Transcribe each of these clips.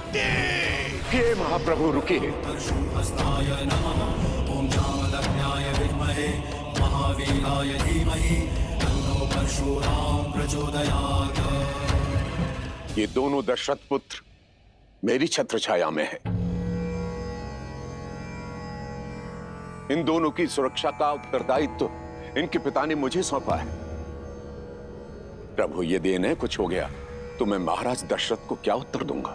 शक्ति। हे महाप्रभु रुकिए। परशुहस्ताय नमः। ओम जामदग्न्याय विद्महे महावीराय धीमहि तन्नो परशुराम प्रचोदयात्। ये दोनों दशरथ पुत्र मेरी छत्र छाया में है। इन दोनों की सुरक्षा का उत्तरदायित्व इनके पिता ने मुझे सौंपा है। प्रभु यदि इन्हें कुछ हो गया तो मैं महाराज दशरथ को क्या उत्तर दूंगा?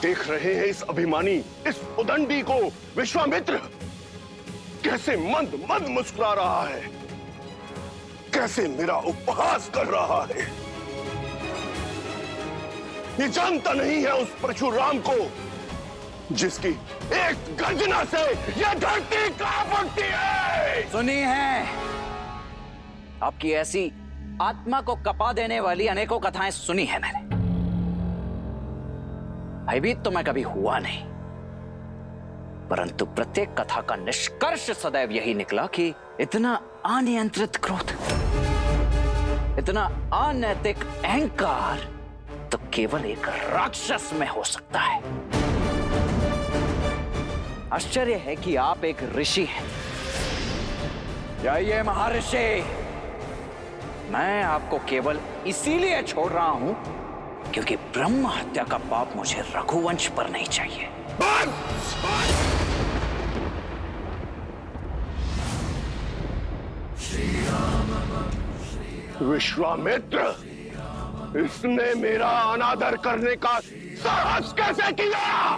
देख रहे हैं इस अभिमानी, इस उदंडी को विश्वामित्र कैसे मंद मंद मुस्कुरा रहा है, कैसे मेरा उपहास कर रहा है। ये जानता नहीं है उस परशुराम को जिसकी एक गर्जना से यह धरती कांप उठती है। सुनी है आपकी ऐसी आत्मा को कपा देने वाली अनेकों कथाएं सुनी है मैंने। भयभीत तो मैं कभी हुआ नहीं, परंतु प्रत्येक कथा का निष्कर्ष सदैव यही निकला कि इतना अनियंत्रित क्रोध, इतना अनैतिक अहंकार तो केवल एक राक्षस में हो सकता है। आश्चर्य है कि आप एक ऋषि हैं। जाइए महर्षि, मैं आपको केवल इसीलिए छोड़ रहा हूं क्योंकि ब्रह्म हत्या का पाप मुझे रघुवंश पर नहीं चाहिए। विश्वामित्र, इसने मेरा अनादर करने का साहस कैसे किया?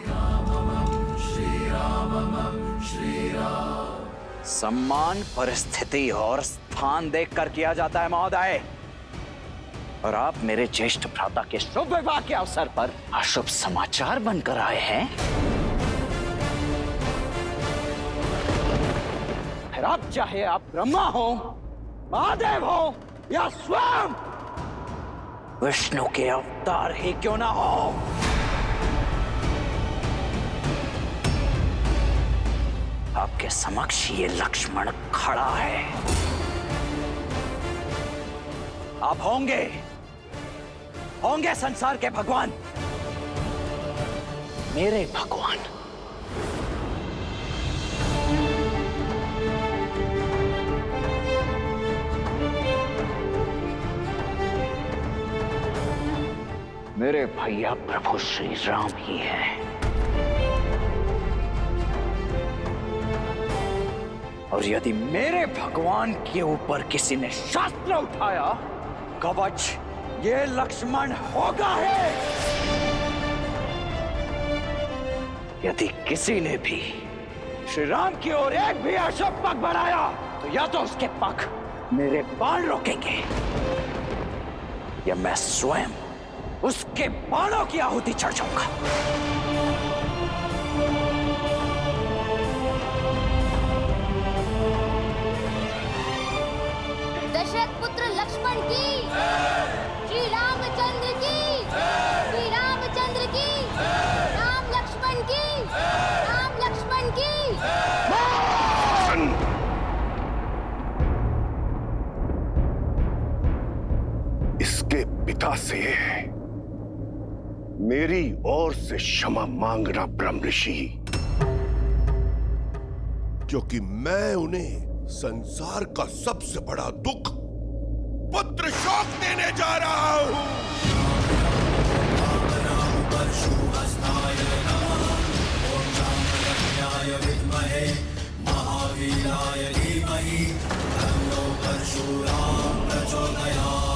सम्मान परिस्थिति और स्थान देखकर किया जाता है महोदय। और आप मेरे ज्येष्ठ भ्राता के शुभ विवाह के अवसर पर अशुभ समाचार बनकर आए हैं। फिर आप चाहे आप ब्रह्मा हो, महादेव हो या स्वयं विष्णु के अवतार ही क्यों ना हो, आपके समक्ष ये लक्ष्मण खड़ा है। आप होंगे संसार के भगवान, मेरे भगवान। मेरे भैया प्रभु श्री राम ही हैं। और यदि मेरे भगवान के ऊपर किसी ने शास्त्र उठाया, कवच ये लक्ष्मण होगा है। यदि किसी ने भी श्री राम की ओर एक भी अशुभ पग बढ़ाया तो या तो उसके पग मेरे बाण रोकेंगे या मैं स्वयं उसके बाणों की आहुति चढ़ जाऊंगा। दशरथ पुत्र लक्ष्मण की, श्री रामचंद्र की, श्री रामचंद्र की, राम लक्ष्मण की, राम लक्ष्मण की। इसके पिता से मेरी ओर से क्षमा मांगना ब्रह्म ऋषि, क्योंकि मैं उन्हें संसार का सबसे बड़ा दुख पुत्र शोक देने जा रहा हूं। परशुहस्ताय नमः। ओम जामदग्न्याय विद्महे महावीराय धीमहि तन्नो परशुराम प्रचोदयात्।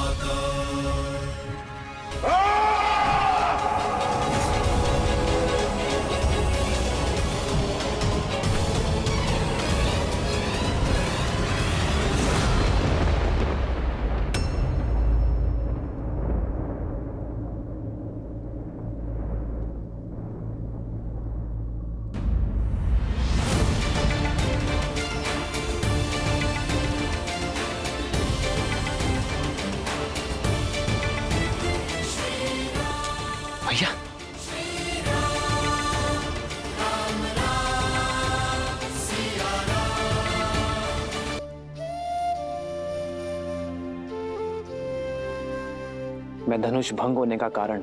मैं धनुष भंग होने का कारण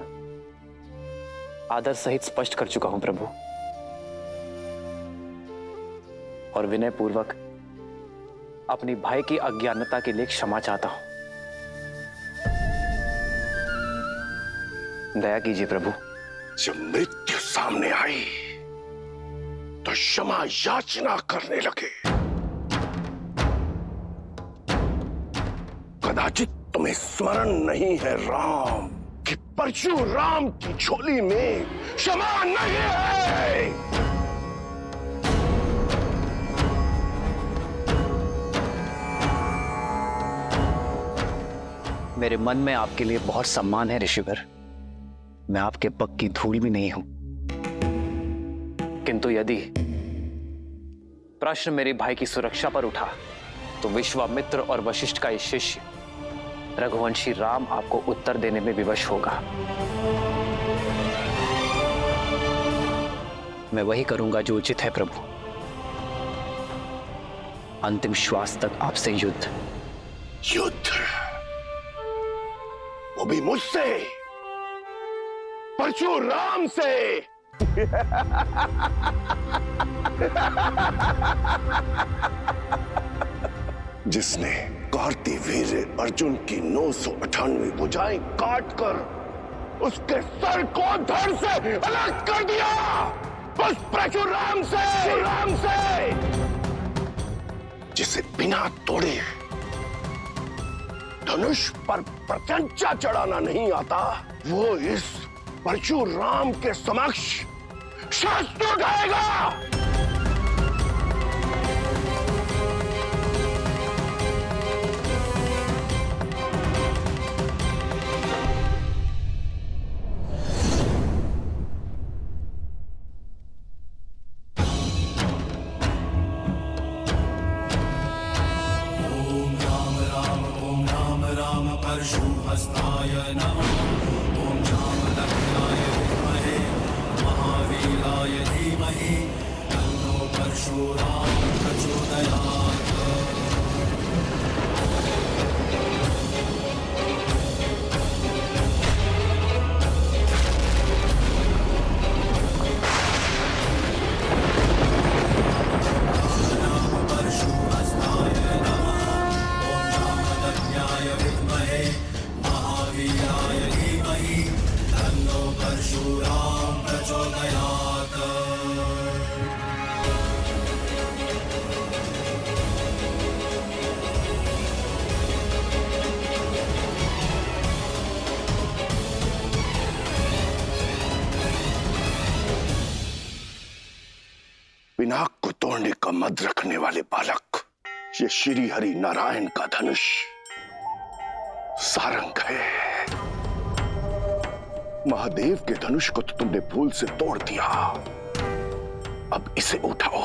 आदर सहित स्पष्ट कर चुका हूं प्रभु, और विनय पूर्वक अपनी भाई की अज्ञानता के लिए क्षमा चाहता हूं। दया कीजिए प्रभु। जब मृत्यु सामने आई तो क्षमा याचना करने लगे। कदाचित तुम्हें स्मरण नहीं है राम कि परशुराम की झोली में क्षमा नहीं है। मेरे मन में आपके लिए बहुत सम्मान है ऋषिवर, मैं आपके पग की धूल भी नहीं हूं, किंतु यदि प्रश्न मेरे भाई की सुरक्षा पर उठा तो विश्वामित्र और वशिष्ठ का ये शिष्य रघुवंशी राम आपको उत्तर देने में विवश होगा। मैं वही करूंगा जो उचित है प्रभु। अंतिम श्वास तक आपसे युद्ध। युद्ध? वो भी मुझसे, परशुराम से। जिसने कार्तिवीर्य अर्जुन की 998 भुजाएं काटकर उसके सर को धड़ से अलग कर दिया, उस परशुराम से जिसे बिना तोड़े धनुष पर प्रत्यंचा चढ़ाना नहीं आता, वो इस परशुराम के समक्ष शस्त्र उठाएगा। परशुहस्ताय नमः। ओम जामदग्नाय विद्महे महावीराय धीमहि तन्नो परशुराम प्रचोदयात्। परशुहस्ताय नमः। ओम जामदग्नाय विद्महे महावीराय धीमहि तन्नो परशुराम प्रचोदयात्। पिनाक को तोड़ने का मद रखने वाले बालक, ये श्री हरि नारायण का धनुष सारंग है। महादेव के धनुष को तो तुमने भूल से तोड़ दिया, अब इसे उठाओ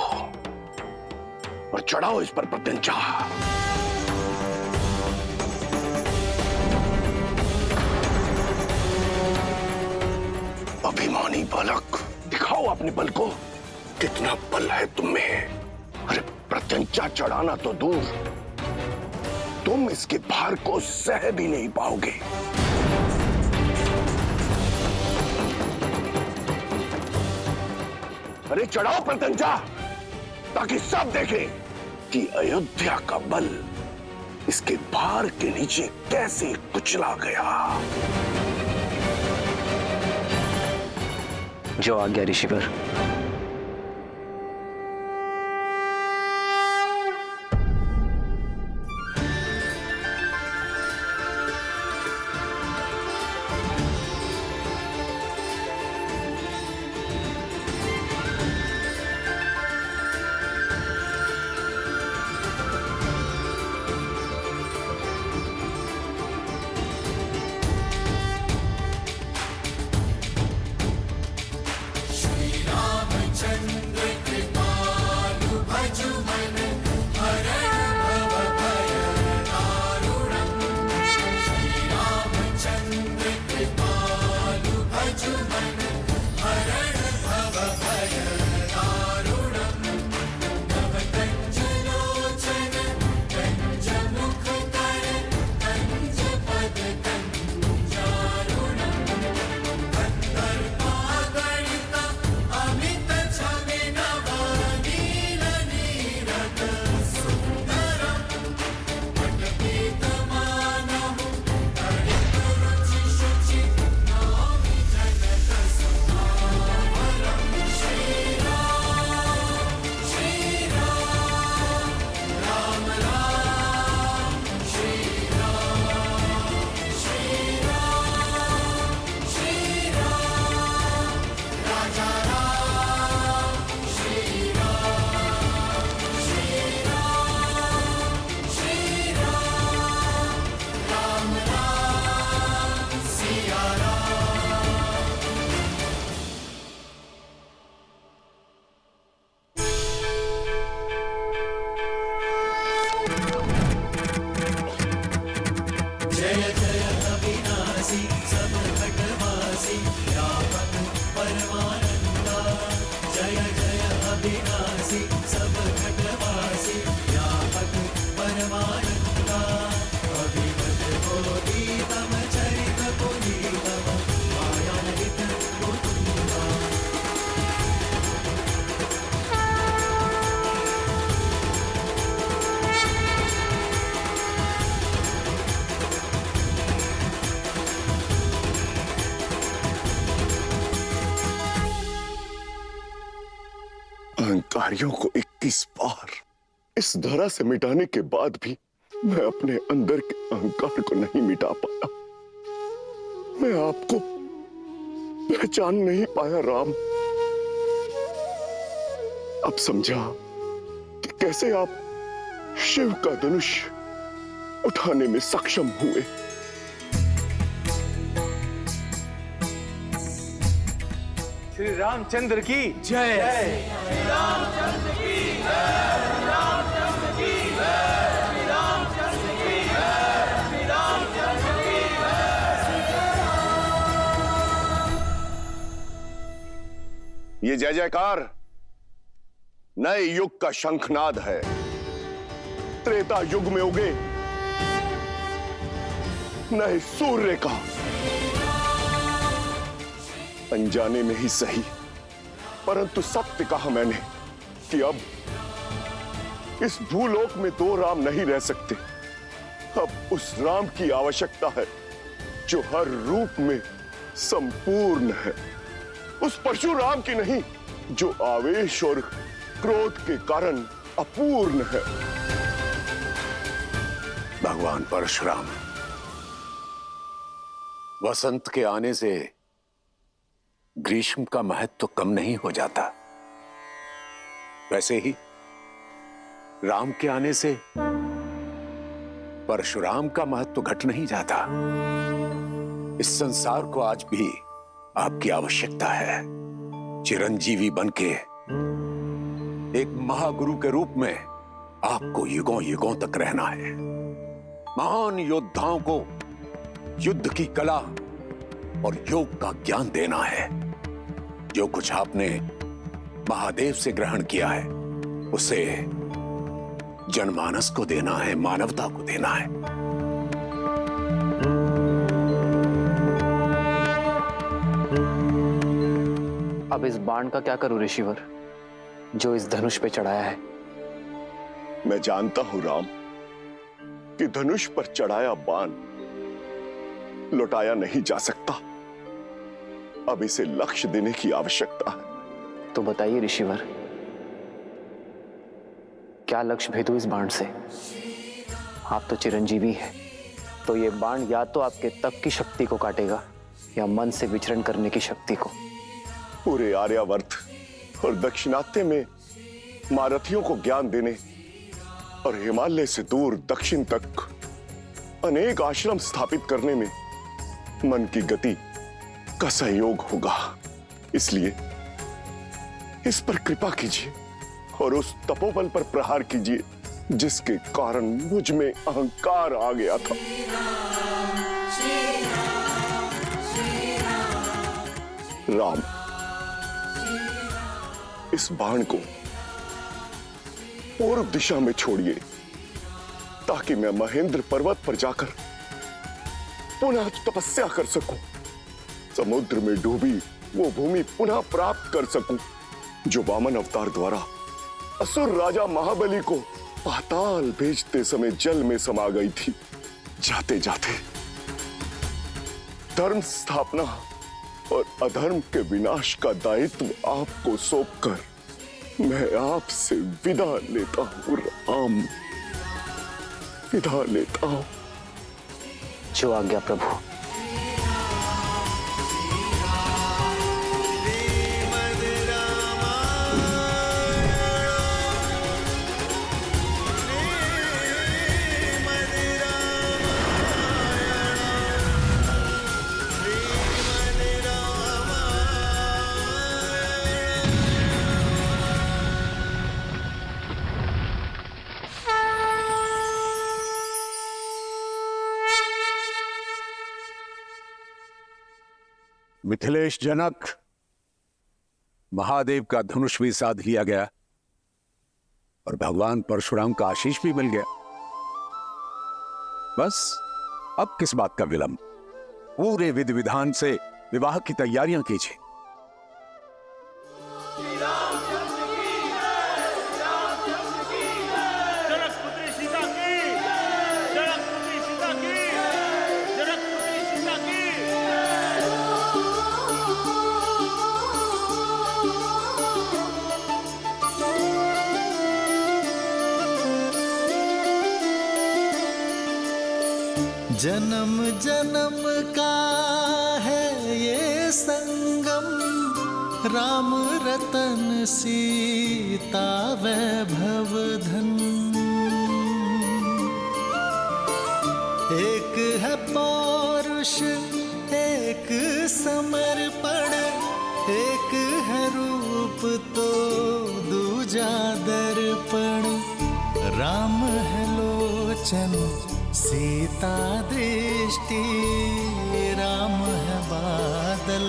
और चढ़ाओ इस पर प्रत्यंचा। अभिमानी बालक, दिखाओ अपने बल को, कितना बल है तुम में। अरे प्रत्यंचा चढ़ाना तो दूर, तुम इसके भार को सह भी नहीं पाओगे। अरे चढ़ाओ प्रत्यंचा, ताकि सब देखें कि अयोध्या का बल इसके भार के नीचे कैसे कुचला गया। जो आज्ञा ऋषिवर। श्री राम वासी सब घटवासी व्यापक परमानंदा अभिमत बोधितम चरित पुनीतम मायानहित मुकुंदा। अहंकारियों को 21 बार इस धरा से मिटाने के बाद भी मैं अपने अंदर के अहंकार को नहीं मिटा पाया। मैं आपको पहचान नहीं पाया राम। अब समझा कि कैसे आप शिव का धनुष उठाने में सक्षम हुए। श्री रामचंद्र की जय। ये जय जयकार नए युग का शंखनाद है। त्रेता युग में उगे नए सूर्य का। अनजाने में ही सही, परंतु सत्य कहा मैंने कि अब इस भूलोक में दो राम नहीं रह सकते। अब उस राम की आवश्यकता है जो हर रूप में संपूर्ण है। उस परशुराम की नहीं जो आवेश और क्रोध के कारण अपूर्ण है। भगवान परशुराम, वसंत के आने से ग्रीष्म का महत्व तो कम नहीं हो जाता, वैसे ही राम के आने से परशुराम का महत्व तो घट नहीं जाता। इस संसार को आज भी आपकी आवश्यकता है। चिरंजीवी बनके एक महागुरु के रूप में आपको युगों युगों तक रहना है। महान योद्धाओं को युद्ध की कला और योग का ज्ञान देना है। जो कुछ आपने महादेव से ग्रहण किया है उसे जनमानस को देना है, मानवता को देना है। अब इस बाण का क्या करूं ऋषिवर, जो इस धनुष पे चढ़ाया है? मैं जानता हूं राम कि धनुष पर चढ़ाया बाण लौटाया नहीं जा सकता। अब इसे लक्ष्य देने की आवश्यकता है। तो बताइए ऋषिवर, क्या लक्ष्य भेदू इस बाण से? आप तो चिरंजीवी हैं, तो ये बाण या तो आपके तप की शक्ति को काटेगा या मन से विचरण करने की शक्ति को। पूरे आर्यावर्त और दक्षिणात्य में महारथियों को ज्ञान देने और हिमालय से दूर दक्षिण तक अनेक आश्रम स्थापित करने में मन की गति का सहयोग होगा। इसलिए इस पर कृपा कीजिए और उस तपोबल पर प्रहार कीजिए जिसके कारण मुझ में अहंकार आ गया था। राम, इस बाण को पूर्व दिशा में छोड़िए ताकि मैं महेंद्र पर्वत पर जाकर पुनः तपस्या कर सकूं। समुद्र में डूबी वो भूमि पुनः प्राप्त कर सकूं जो वामन अवतार द्वारा असुर राजा महाबली को पाताल भेजते समय जल में समा गई थी। जाते जाते धर्म स्थापना और अधर्म के विनाश का दायित्व आपको सौंपकर मैं आपसे विदा लेता हूं राम, विदा लेता हूं। जो आज्ञा प्रभु। मिथिलेश जनक, महादेव का धनुष भी साध लिया गया। और भगवान परशुराम का आशीष भी मिल गया। बस अब किस बात का विलंब, पूरे विधि विधान से विवाह की तैयारियां कीजिए। जनकपुत्री सीता की, जनकपुत्री सीता की, जनकपुत्री सीता की। जन्म जन्म का है ये संगम, राम रतन सीता वैभव धन। एक है पौरुष एक समर्पण, एक है रूप तो दूजा दर्पण। राम है लोचन सीता दृष्टि, राम है बादल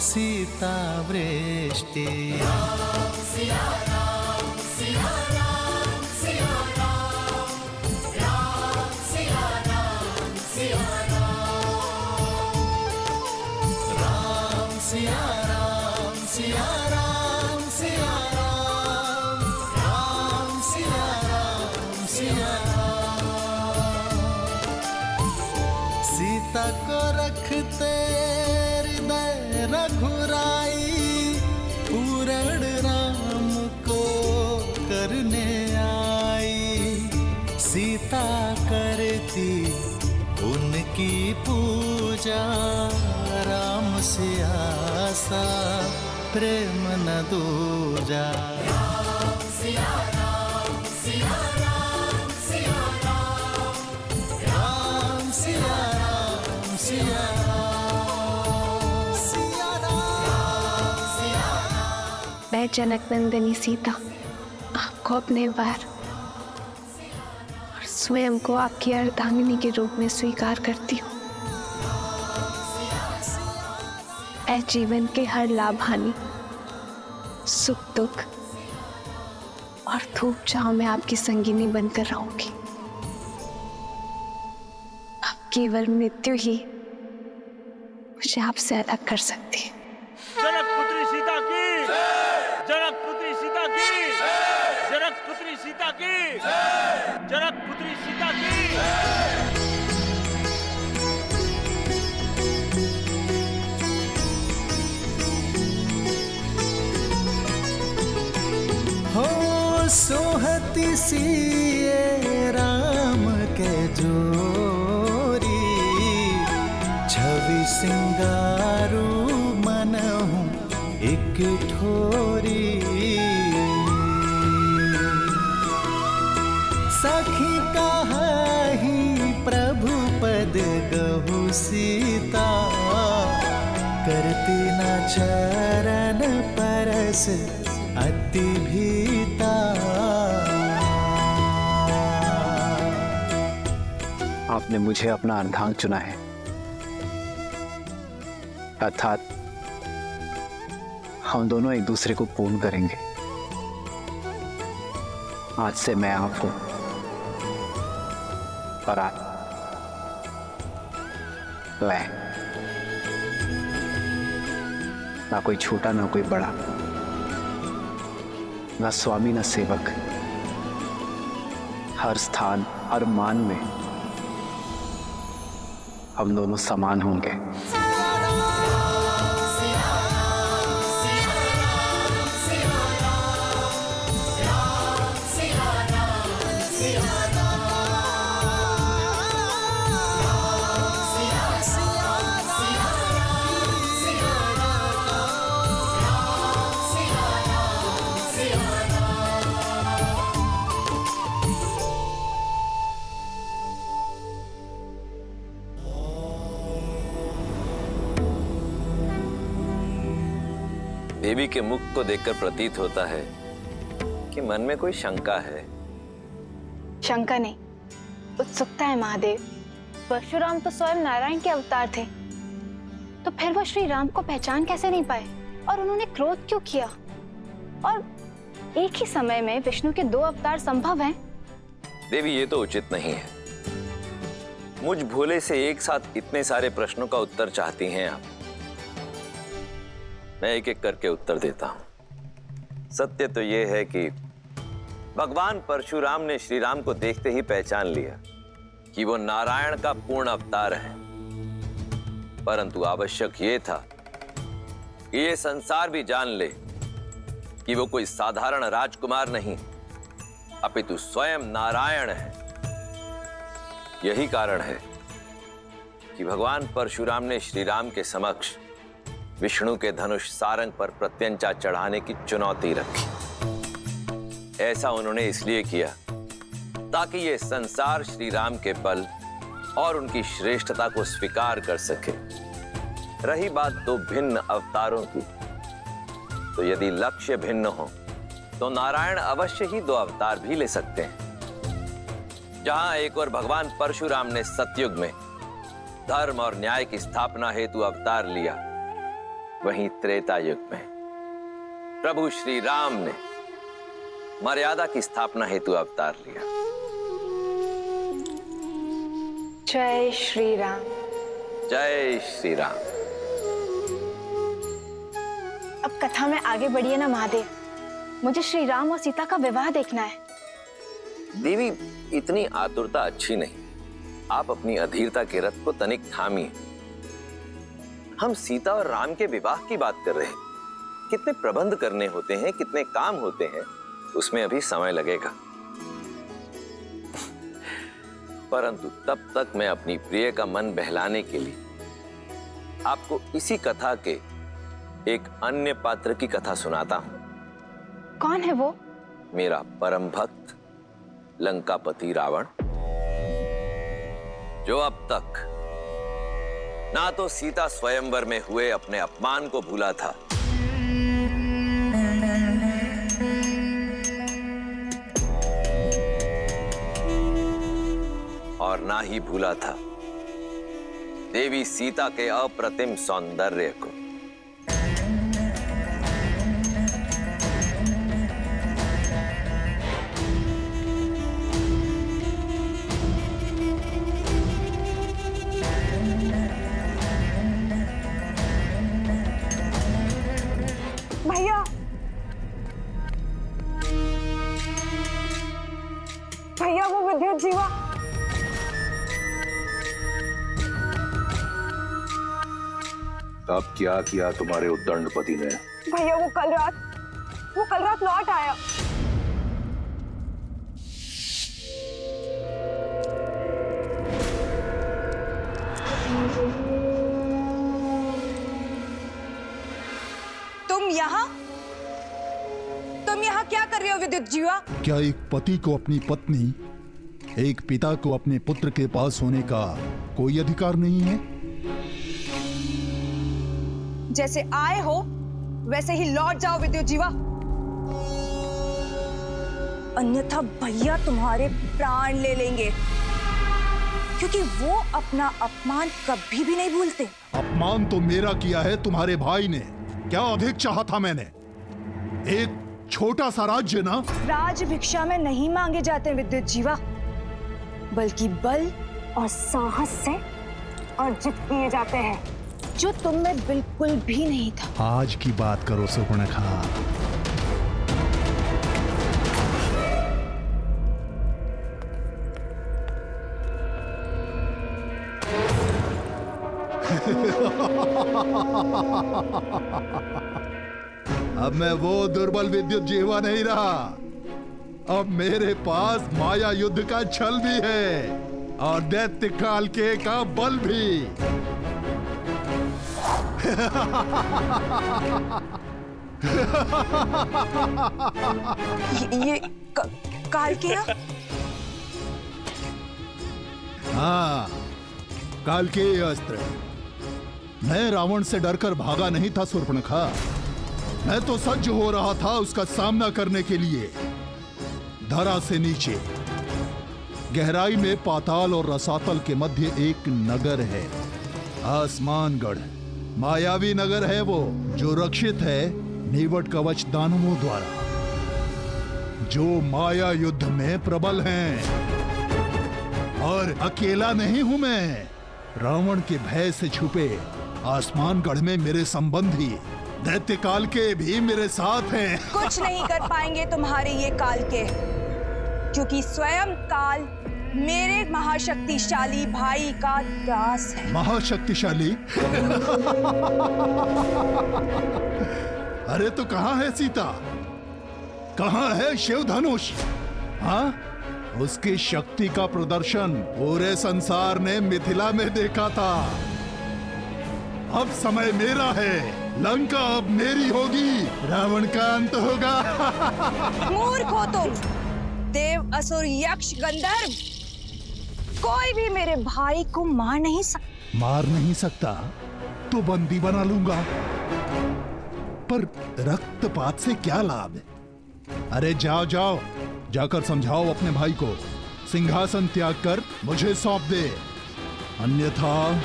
सीता वृष्टि। सीता को रखते हृदय रघुराई, पूर्ण राम को करने आई। सीता करती उनकी पूजा, राम से आसा प्रेम न दूजा। मैं जनक नंदिनी सीता आपको अपने बार और स्वयं को आपकी अर्धांगिनी के रूप में स्वीकार करती हूँ। मैं जीवन के हर लाभ हानि, सुख दुख और धूप छांव में आपकी संगिनी बनकर रहूंगी। अब केवल मृत्यु ही मुझे आपसे अलग कर सकती है। जनकपुत्री सीता की, जनकपुत्री सीता की, जनकपुत्री सीता की, जनकपुत्री सीता की। हो सोहती सिए राम के जोरी, छवि सिंगारू मनहु एक ठोरी। सखी कहाही प्रभु पद गहु सीता, करती न चरण परस अति भीता। आपने मुझे अपना अर्धांग चुना है, अर्थात हम दोनों एक दूसरे को पूर्ण करेंगे। आज से मैं आपको और आप ले, ना कोई छोटा ना कोई बड़ा, ना स्वामी ना सेवक। हर स्थान हर मान में हम दोनों समान होंगे। देवी के मुख को देखकर प्रतीत होता है कि मन में कोई शंका है। शंका नहीं, उत्सुकता है महादेव। परशुराम तो स्वयं नारायण के अवतार थे, तो फिर वो श्री राम को पहचान कैसे नहीं पाए और उन्होंने क्रोध क्यों किया? और एक ही समय में विष्णु के 2 अवतार संभव हैं? देवी, ये तो उचित नहीं है। मुझ भोले से एक साथ इतने सारे प्रश्नों का उत्तर चाहती हैं आप। मैं एक एक करके उत्तर देता हूं। सत्य तो यह है कि भगवान परशुराम ने श्री राम को देखते ही पहचान लिया कि वो नारायण का पूर्ण अवतार है। परंतु आवश्यक ये था कि ये संसार भी जान ले कि वो कोई साधारण राजकुमार नहीं, अपितु स्वयं नारायण है। यही कारण है कि भगवान परशुराम ने श्री राम के समक्ष विष्णु के धनुष सारंग पर प्रत्यंचा चढ़ाने की चुनौती रखी। ऐसा उन्होंने इसलिए किया ताकि ये संसार श्री राम के बल और उनकी श्रेष्ठता को स्वीकार कर सके। रही बात 2 भिन्न अवतारों की, तो यदि लक्ष्य भिन्न हो तो नारायण अवश्य ही 2 अवतार भी ले सकते हैं। जहां एक और भगवान परशुराम ने सतयुग में धर्म और न्याय की स्थापना हेतु अवतार लिया, वहीं त्रेता युग में प्रभु श्री राम ने मर्यादा की स्थापना हेतु अवतार लिया। जय श्री राम। जय श्री राम। अब कथा में आगे बढ़िए ना महादेव, मुझे श्री राम और सीता का विवाह देखना है। देवी, इतनी आतुरता अच्छी नहीं। आप अपनी अधीरता के रथ को तनिक थामिए। हम सीता और राम के विवाह की बात कर रहे हैं। कितने प्रबंध करने होते हैं, कितने काम होते हैं, उसमें अभी समय लगेगा। परंतु तब तक मैं अपनी प्रिय का मन बहलाने के लिए आपको इसी कथा के एक अन्य पात्र की कथा सुनाता हूं। कौन है वो? मेरा परम भक्त लंकापति रावण, जो अब तक ना तो सीता स्वयंवर में हुए अपने अपमान को भूला था, और ना ही भूला था देवी सीता के अप्रतिम सौंदर्य को। भैया, भैया वो विद्युत जीवा। अब क्या किया तुम्हारे उद्दंडपति ने? भैया वो कल रात लौट आया। तुम यहाँ क्या कर रहे हो विद्युत जीवा? क्या एक पति को अपनी पत्नी, एक पिता को अपने पुत्र के पास होने का कोई अधिकार नहीं है? जैसे आए हो वैसे ही लौट जाओ विद्युत जीवा, अन्यथा भैया तुम्हारे प्राण ले लेंगे, क्योंकि वो अपना अपमान कभी भी नहीं भूलते। अपमान तो मेरा किया है तुम्हारे भाई ने। क्या अधिक चाहा था मैंने? एक छोटा सा राज्य ना। राज भिक्षा में नहीं मांगे जाते विद्युत जीवा, बल्कि बल और साहस से अर्जित किए जाते हैं, जो तुम में बिल्कुल भी नहीं था। आज की बात करो सुपर्णखा। अब मैं वो दुर्बल विद्युत जीवा नहीं रहा। अब मेरे पास माया युद्ध का छल भी है और दैत्य काल के का बल भी। ये काल के? हाँ, काल के अस्त्र। मैं रावण से डरकर भागा नहीं था शूर्पणखा। मैं तो सज्ज हो रहा था उसका सामना करने के लिए। धरा से नीचे गहराई में पाताल और रसातल के मध्य एक नगर है, आसमानगढ़। मायावी नगर है वो, जो रक्षित है नीवट कवच दानवों द्वारा। जो माया युद्ध में प्रबल हैं। और अकेला नहीं हूं मैं। रावण के भय से छुपे आसमानगढ़ में मेरे संबंधी दैत्य काल के भी मेरे साथ हैं। कुछ नहीं कर पाएंगे तुम्हारे ये काल के, क्योंकि स्वयं काल मेरे महाशक्तिशाली भाई का दास है। महाशक्तिशाली? अरे तो कहाँ है सीता? कहाँ है शिव धनुष? हाँ, उसकी शक्ति का प्रदर्शन पूरे संसार ने मिथिला में देखा था। अब समय मेरा है। लंका अब मेरी होगी, रावण का अंत होगा। मूर्ख हो तुम। देव, असुर, यक्ष, गंधर्व, कोई भी मेरे भाई को मार नहीं सकता। मार नहीं सकता तो बंदी बना लूंगा, पर रक्तपात से क्या लाभ? अरे जाओ जाओ, जाकर समझाओ अपने भाई को सिंहासन त्याग कर मुझे सौंप दे, अन्यथा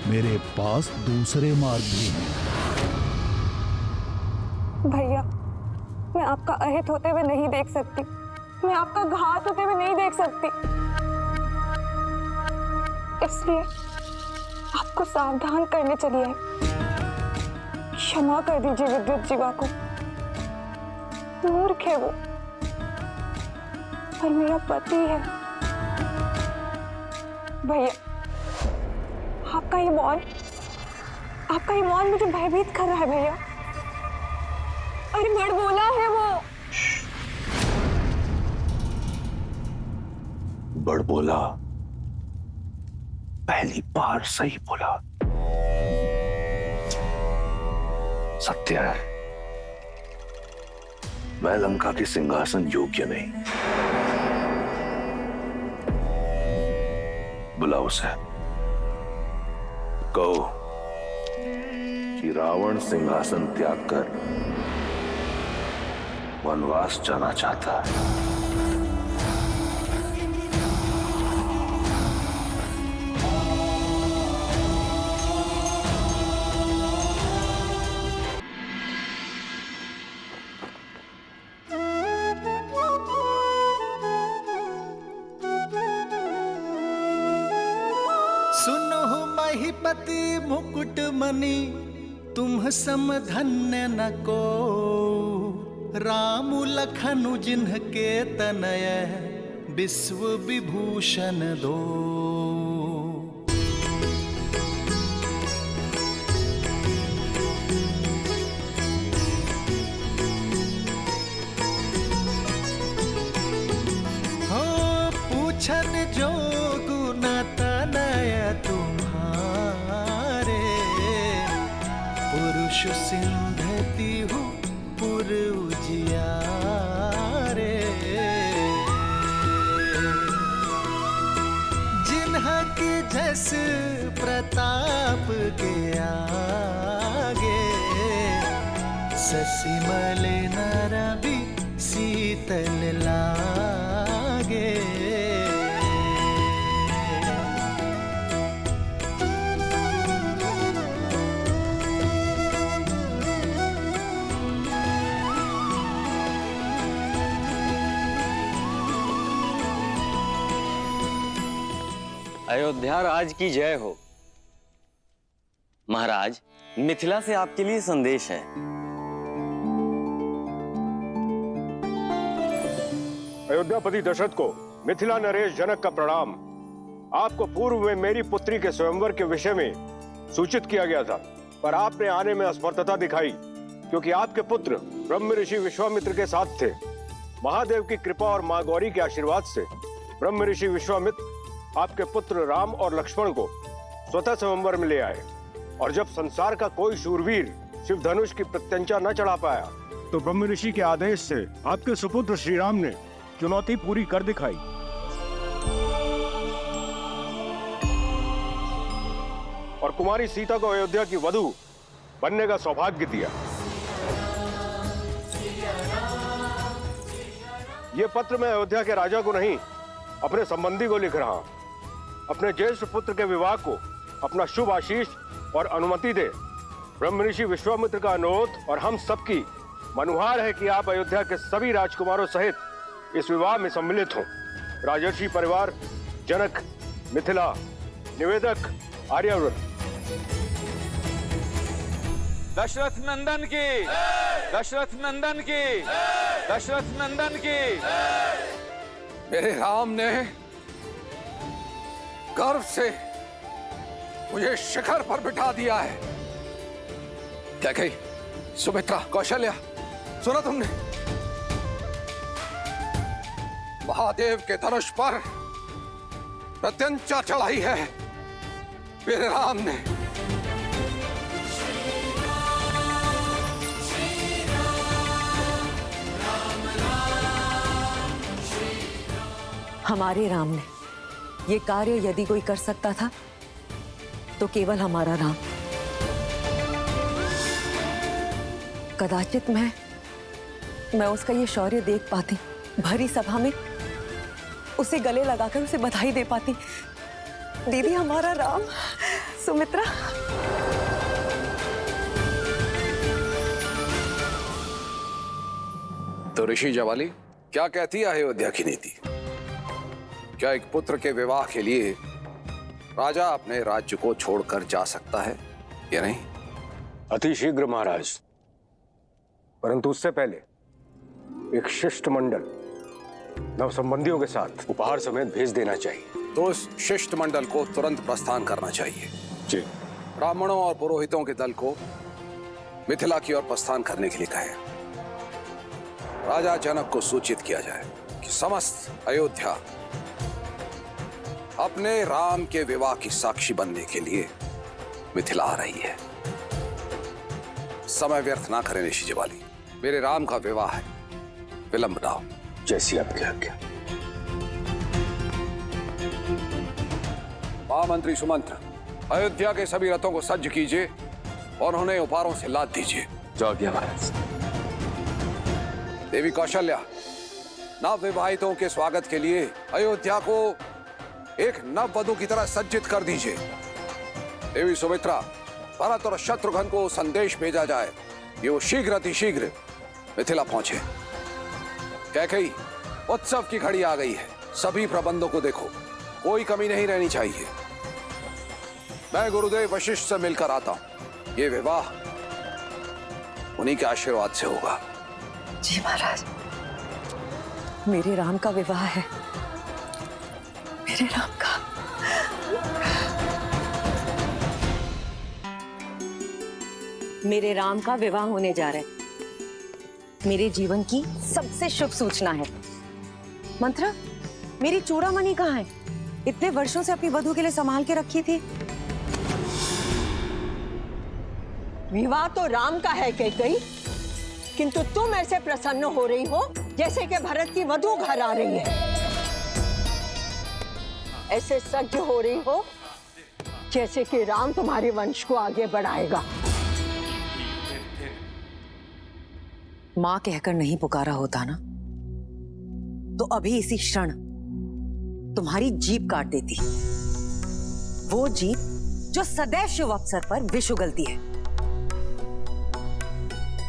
मेरे पास दूसरे मार्ग भी हैं। भैया, मैं आपका अहित होते हुए नहीं देख सकती। मैं आपका घात होते हुए नहीं देख सकती। इसलिए आपको सावधान करने चली आई। क्षमा कर दीजिए विद्युत जीवा को। मूर्ख है वो, पर मेरा पति है। भैया, आपका ये मौन मुझे भयभीत कर रहा है भैया। अरे बड़बोला है वो। बड़बोला? पहली बार सही बोला। सत्य है, मैं लंका के सिंहासन योग्य नहीं। बुलाओ उसे, कहो कि रावण सिंहासन त्याग कर वनवास जाना चाहता है। सुनो महिपति मुकुट मणि, तुम सम धन्य न को। राम लखनु जिन्हके तनय, विश्व विभूषण दो। हो पूछन जोगु न तनय तुम्हारे, पुरुष सिंधति हूँ पुर उजियारे। जिन्हके जस प्रताप के आगे, ससिमल नर भी शीतल लागे। अयोध्या राज की जय हो। महाराज, मिथिला से आपके लिए संदेश है। अयोध्यापति दशरथ को मिथिला नरेश जनक का प्रणाम। आपको पूर्व में मेरी पुत्री के स्वयंवर के विषय में सूचित किया गया था, पर आपने आने में असमर्थता दिखाई, क्योंकि आपके पुत्र ब्रह्म ऋषि विश्वामित्र के साथ थे। महादेव की कृपा और मां गौरी के आशीर्वाद से ब्रह्म ऋषि विश्वामित्र आपके पुत्र राम और लक्ष्मण को स्वतः स्वयंवर में ले आए, और जब संसार का कोई शूरवीर शिव धनुष की प्रत्यंचा न चढ़ा पाया, तो ब्रह्म ऋषि के आदेश से आपके सुपुत्र श्री राम ने चुनौती पूरी कर दिखाई। और कुमारी सीता को अयोध्या की वधू बनने का सौभाग्य दिया। यह पत्र मैं अयोध्या के राजा को नहीं, अपने संबंधी को लिख रहा हूं। अपने ज्येष्ठ पुत्र के विवाह को अपना शुभ आशीष और अनुमति दे। ब्रह्म ऋषि विश्वामित्र का अनुरोध और हम सबकी मनुहार है कि आप अयोध्या के सभी राजकुमारों सहित इस विवाह में सम्मिलित हों। राजर्षि परिवार, जनक, मिथिला, निवेदक, आर्यावर्त। दशरथ नंदन की, दशरथ नंदन की, दशरथ नंदन की। मेरे राम ने गर्व से मुझे शिखर पर बिठा दिया है। क्या कही? सुमित्रा, कौशल्या, सुना तुमने? महादेव के धनुष पर प्रत्यंचा चढ़ाई है मेरे राम ने। हमारे राम ने ये कार्य यदि कोई कर सकता था तो केवल हमारा राम। कदाचित मैं उसका ये शौर्य देख पाती, भरी सभा में उसे गले लगाकर उसे बधाई दे पाती। दीदी, हमारा राम। सुमित्रा, तो ऋषि जवाली, क्या कहती है अयोध्या की नीति? क्या एक पुत्र के विवाह के लिए राजा अपने राज्य को छोड़कर जा सकता है या नहीं? अति शीघ्र महाराज, परंतु उससे पहले एक शिष्टमंडल नवसंबंधियों के साथ उपहार समेत भेज देना चाहिए। तो उस शिष्टमंडल को तुरंत प्रस्थान करना चाहिए। जी। ब्राह्मणों और पुरोहितों के दल को मिथिला की ओर प्रस्थान करने के लिए कहें। राजा जनक को सूचित किया जाए कि समस्त अयोध्या अपने राम के विवाह की साक्षी बनने के लिए मिथिला आ रही है। समय व्यर्थ ना करें ऋषि जवाली, मेरे राम का विवाह है, विलंब ना हो। जैसी आपकी आज्ञा। महामंत्री सुमंत्र, अयोध्या के सभी रथों को सज्ज कीजिए और उन्हें उपहारों से लाद दीजिए। जो आज्ञा महाराज। देवी कौशल्या, नव विवाहितों के स्वागत के लिए अयोध्या को एक नव वधु की तरह सज्जित कर दीजिए। देवी सुमित्रा, भरत और शत्रुघ्न को संदेश भेजा जाए कि वो शीघ्र अतिशीघ्र मिथिला पहुंचे। कैकेयी, उत्सव की घड़ी आ गई है, सभी प्रबंधों को देखो, कोई कमी नहीं रहनी चाहिए। मैं गुरुदेव वशिष्ठ से मिलकर आता हूं। ये विवाह उन्हीं के आशीर्वाद से होगा। जी महाराज, मेरे राम का विवाह है, मेरे राम का। मेरे राम का विवाह होने जा रहा है। मेरे जीवन की सबसे शुभ सूचना है। मंत्रा, मेरी चूड़ामणि कहाँ है? इतने वर्षों से अपनी वधु के लिए संभाल के रखी थी। विवाह तो राम का है कैकेयी, किंतु तुम ऐसे प्रसन्न हो रही हो जैसे कि भरत की वधु घर आ रही है। ऐसे सज्ज हो रही हो जैसे कि राम तुम्हारे वंश को आगे बढ़ाएगा। मां कहकर नहीं पुकारा होता ना, तो अभी इसी क्षण तुम्हारी जीभ काट देती। वो जीभ जो सदैव शुभ अवसर पर विष उगलती है।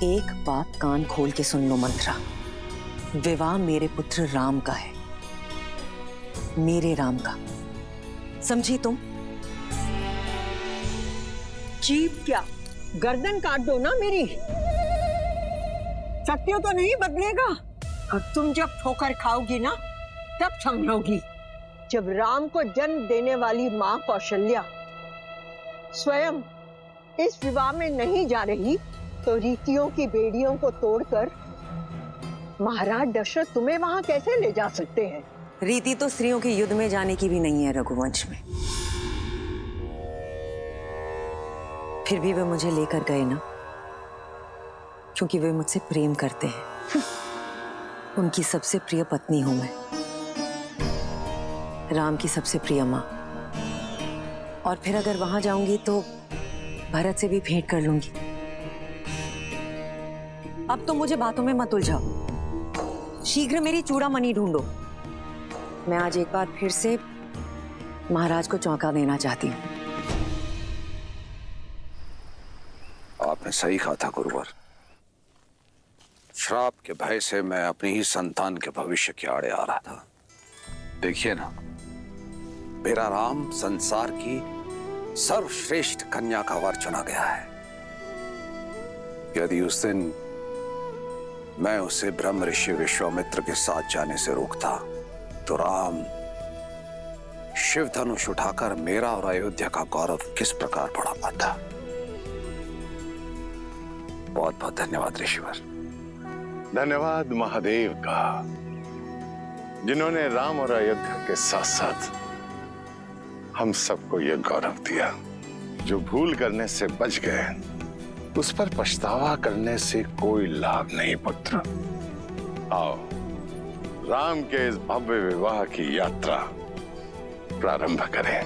एक बात कान खोल के सुन लो मंत्रा, विवाह मेरे पुत्र राम का है, मेरे राम का। समझी तुम? जीभ क्या, गर्दन काट दो ना मेरी। सत्य तो नहीं बदलेगा, और तुम जब ठोकर खाओगी ना तब समझोगी। जब राम को जन्म देने वाली मां कौशल्या स्वयं इस विवाह में नहीं जा रही, तो रीतियों की बेड़ियों को तोड़कर महाराज दशरथ तुम्हें वहां कैसे ले जा सकते हैं? रीति तो स्त्रियों के युद्ध में जाने की भी नहीं है रघुवंश में। फिर भी वे मुझे लेकर गए ना, क्योंकि वे मुझसे प्रेम करते हैं। उनकी सबसे प्रिय पत्नी हूं मैं, राम की सबसे प्रिय मां। और फिर अगर वहां जाऊंगी तो भरत से भी भेंट कर लूंगी। अब तो मुझे बातों में मत उलझाओ, शीघ्र मेरी चूड़ामणि ढूंढो। मैं आज एक बार फिर से महाराज को चौंका देना चाहती हूँ। आपने सही कहा था गुरुवर, श्राप के भय से मैं अपनी ही संतान के भविष्य के आड़े आ रहा था। देखिए ना, मेरा राम संसार की सर्वश्रेष्ठ कन्या का वर चुना गया है। यदि उस दिन मैं उसे ब्रह्म ऋषि विश्वामित्र के साथ जाने से रोकता तो राम शिव धनुष उठाकर मेरा और अयोध्या का गौरव किस प्रकार बढ़ा पाता। बहुत बहुत धन्यवाद ऋषिवर। धन्यवाद महादेव का, जिन्होंने राम और अयोध्या के साथ साथ हम सबको यह गौरव दिया। जो भूल करने से बच गए उस पर पछतावा करने से कोई लाभ नहीं पुत्र। आओ राम के इस भव्य विवाह की यात्रा प्रारंभ करें।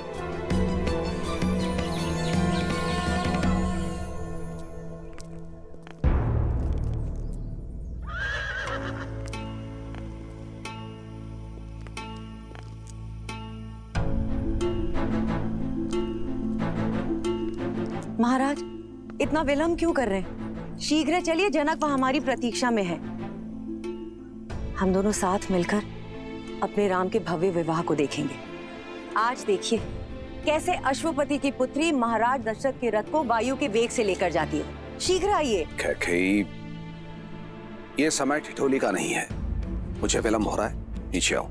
महाराज, इतना विलंब क्यों कर रहे हैं? शीघ्र चलिए, जनक वहां हमारी प्रतीक्षा में है। हम दोनों साथ मिलकर अपने राम के भव्य विवाह को देखेंगे। आज देखिए कैसे अश्वपति की पुत्री महाराज दशरथ के रथ को वायु के वेग से लेकर जाती है। शीघ्र आइए। कैकेयी, ये समय ठिठोली का नहीं है। मुझे विलंब हो रहा है, नीचे आओ।